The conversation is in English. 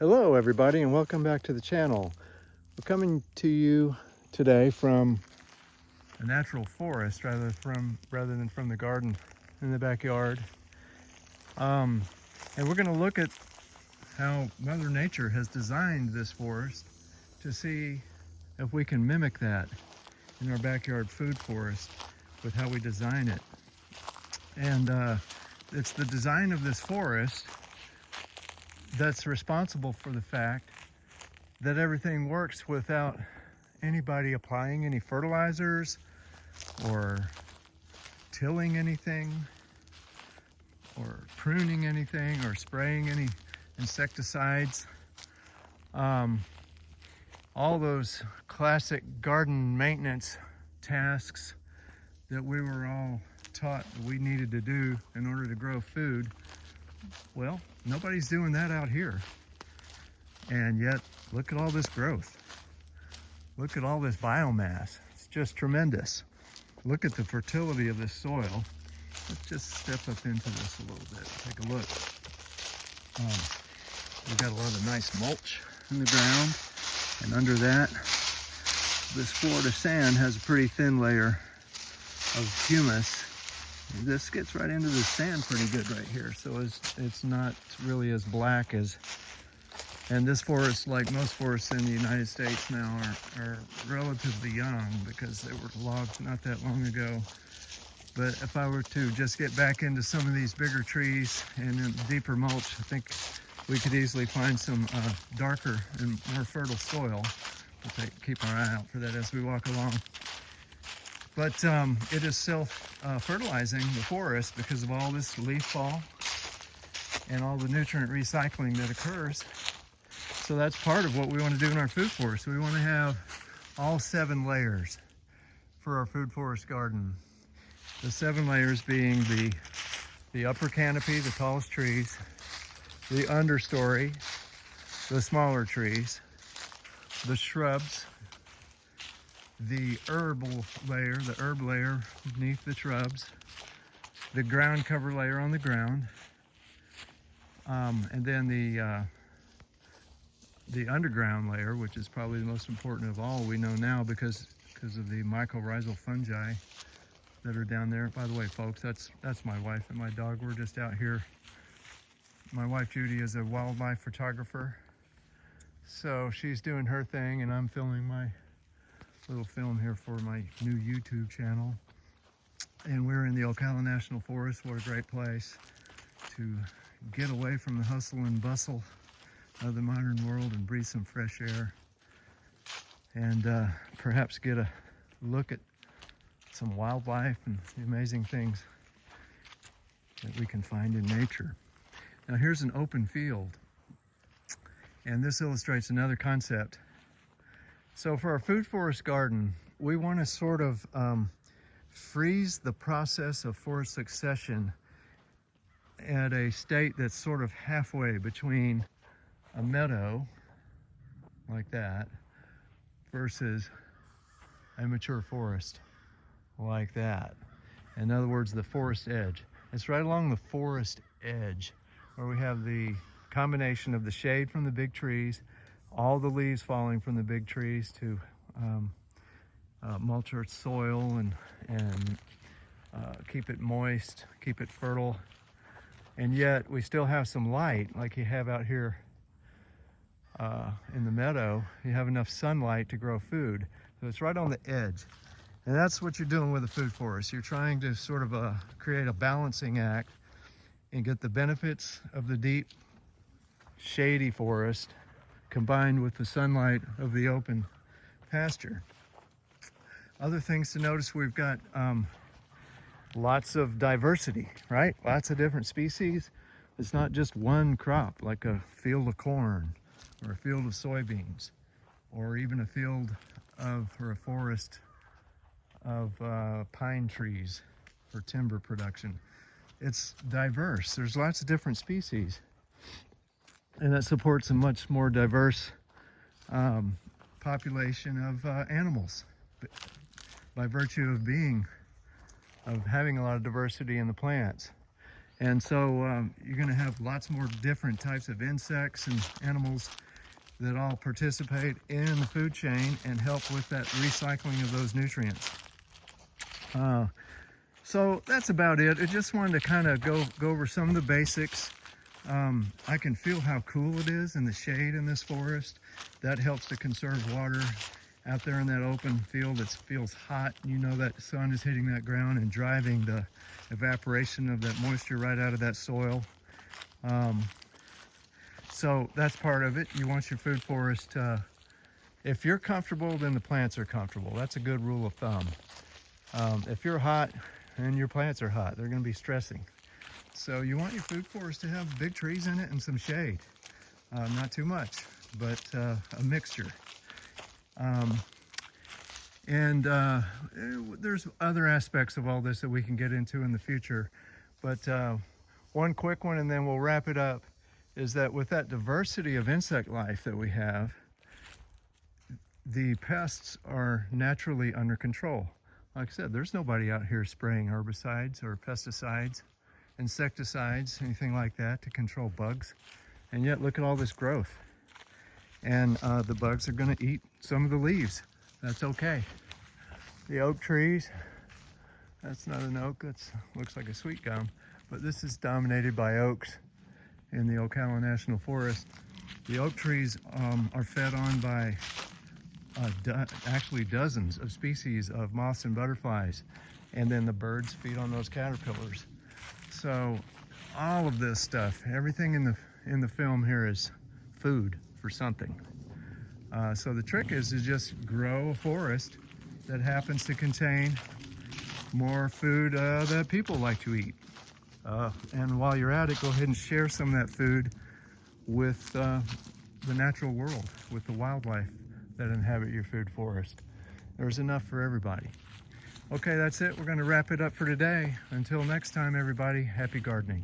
Hello everybody and welcome back to the channel. We're coming to you today from a natural forest rather than from the garden in the backyard. And we're going to look at how Mother Nature has designed this forest to see if we can mimic that in our backyard food forest with how we design it. And it's the design of this forest that's responsible for the fact that everything works without anybody applying any fertilizers or tilling anything or pruning anything or spraying any insecticides. All those classic garden maintenance tasks that we were all taught we needed to do in order to grow food. Well, nobody's doing that out here. And yet, look at all this growth. Look at all this biomass. It's just tremendous. Look at the fertility of this soil. Let's just step up into this a little bit. Take a look. We've got a lot of nice mulch in the ground. And under that, this Florida sand has a pretty thin layer of humus. This gets right into the sand pretty good right here, so it's not really as black as, and this forest, like most forests in the United States now, are relatively young because they were logged not that long ago. But if I were to just get back into some of these bigger trees and in deeper mulch, I think we could easily find some darker and more fertile soil. We'll keep our eye out for that as we walk along. But it is self-fertilizing, the forest, because of all this leaf fall and all the nutrient recycling that occurs. So that's part of what we want to do in our food forest. We want to have all 7 layers for our food forest garden. The 7 layers being the upper canopy, the tallest trees, the understory, the smaller trees, the shrubs, the herb layer beneath the shrubs, the ground cover layer on the ground, and then the underground layer, which is probably the most important of all we know now because of the mycorrhizal fungi that are down there. By the way, folks, that's my wife and my dog. We're just out here. My wife Judy is a wildlife photographer, so she's doing her thing and I'm filming my little film here for my new YouTube channel. And we're in the Ocala National Forest. What a great place to get away from the hustle and bustle of the modern world and breathe some fresh air and perhaps get a look at some wildlife and the amazing things that we can find in nature. Now here's an open field, and this illustrates another concept. So for our food forest garden, we want to sort of freeze the process of forest succession at a state that's sort of halfway between a meadow like that versus a mature forest like that. In other words, the forest edge. It's right along the forest edge where we have the combination of the shade from the big trees, all the leaves falling from the big trees to mulch our soil and keep it moist, keep it fertile. And yet we still have some light like you have out here in the meadow. You have enough sunlight to grow food. So it's right on the edge. And that's what you're doing with a food forest. You're trying to sort of create a balancing act and get the benefits of the deep, shady forest combined with the sunlight of the open pasture. Other things to notice, we've got lots of diversity, right? Lots of different species. It's not just one crop, like a field of corn or a field of soybeans or even a field or a forest of pine trees for timber production. It's diverse. There's lots of different species. And that supports a much more diverse population of animals by virtue of having a lot of diversity in the plants. And so you're going to have lots more different types of insects and animals that all participate in the food chain and help with that recycling of those nutrients. So that's about it. I just wanted to kind of go over some of the basics. I can feel how cool it is in the shade in this forest. That helps to conserve water. Out there in that open field, it feels hot. You know that sun is hitting that ground and driving the evaporation of that moisture right out of that soil. So that's part of it. You want your food forest, if you're comfortable, then the plants are comfortable. That's a good rule of thumb. If you're hot and your plants are hot, they're going to be stressing. So you want your food forest to have big trees in it and some shade. Not too much, but a mixture. There's other aspects of all this that we can get into in the future. But one quick one, and then we'll wrap it up, is that with that diversity of insect life that we have, the pests are naturally under control. Like I said, there's nobody out here spraying herbicides or pesticides, insecticides, anything like that to control bugs. And yet look at all this growth. And the bugs are going to eat some of the leaves. That's okay. The oak trees, that's not an oak, that looks like a sweet gum, but this is dominated by oaks in the Ocala National Forest. The oak trees are fed on by actually dozens of species of moths and butterflies, and then the birds feed on those caterpillars. So all of this stuff, everything in the film here is food for something. So the trick is to just grow a forest that happens to contain more food that people like to eat. And while you're at it, go ahead and share some of that food with the natural world, with the wildlife that inhabit your food forest. There's enough for everybody. Okay, that's it. We're going to wrap it up for today. Until next time, everybody, happy gardening.